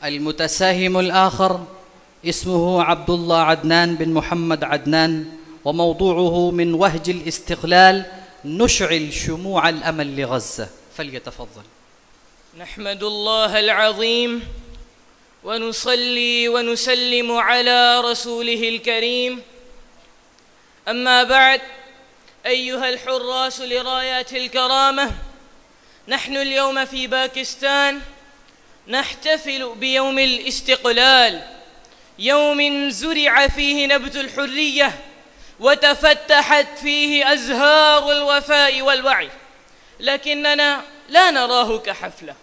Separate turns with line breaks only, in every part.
المتساهم الآخر اسمه عبد الله عدنان بن محمد عدنان، وموضوعه من وهج الاستقلال نشعل شموع الأمل لغزة. فليتفضل.
نحمد الله العظيم ونصلي ونسلم على رسوله الكريم. أما بعد، أيها الحراس لرايات الكرامة، نحن اليوم في باكستان نحتفل بيوم الاستقلال، يوم زرع فيه نبت الحرية وتفتحت فيه أزهار الوفاء والوعي، لكننا لا نراه كحفلة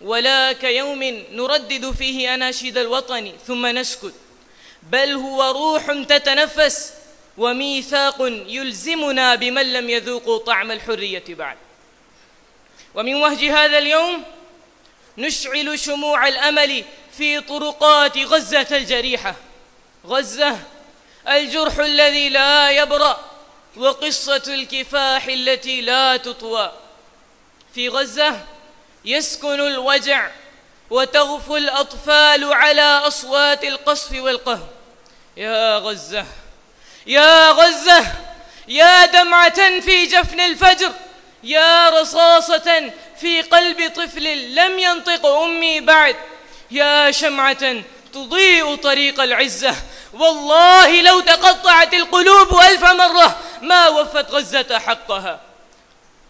ولا كيوم نردد فيه أناشيد الوطن ثم نسكت، بل هو روح تتنفس وميثاق يلزمنا بمن لم يذوقوا طعم الحرية بعد. ومن وهج هذا اليوم نشعل شموع الأمل في طرقات غزة الجريحة، غزة الجرح الذي لا يبرأ وقصة الكفاح التي لا تطوى. في غزة يسكن الوجع وتغفو الأطفال على أصوات القصف والقهر. يا غزة يا غزة، يا دمعة في جفن الفجر، يا رصاصة في قلب طفل لم ينطق أمي بعد، يا شمعة تضيء طريق العزة. والله لو تقطعت القلوب 1000 مرة ما وفت غزة حقها،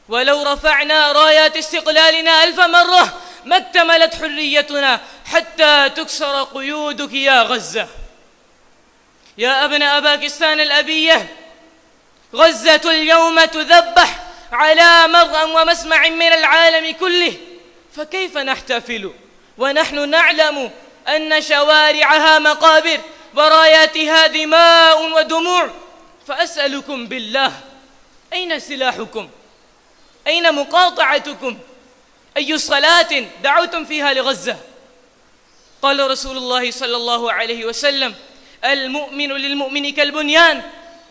ولو رفعنا رايات استقلالنا 1000 مرة ما اكتملت حريتنا حتى تكسر قيودك يا غزة. يا أبناء باكستان الأبية، غزة اليوم تذبح على مرأى ومسمع من العالم كله، فكيف نحتفل ونحن نعلم أن شوارعها مقابر وراياتها دماء ودموع؟ فأسألكم بالله، أين سلاحكم؟ أين مقاطعتكم؟ أي صلاة دعوتم فيها لغزة؟ قال رسول الله صلى الله عليه وسلم: المؤمن للمؤمن كالبنيان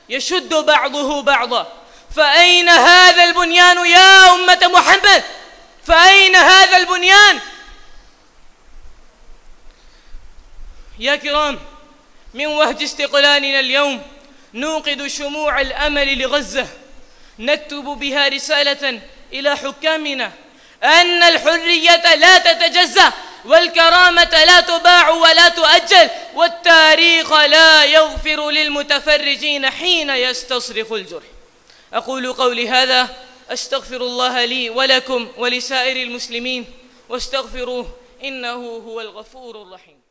يشد بعضه بعضا. فأين هذا البنيان يا أمة محمد؟ فأين هذا البنيان؟ يا كرام، من وهج استقلالنا اليوم نوقد شموع الأمل لغزة، نكتب بها رسالة إلى حكامنا أن الحرية لا تتجزأ، والكرامة لا تباع ولا تؤجل، والتاريخ لا يغفر للمتفرجين حين يستصرخ الجرح. أقول قولي هذا، أستغفر الله لي ولكم ولسائر المسلمين، واستغفروه إنه هو الغفور الرحيم.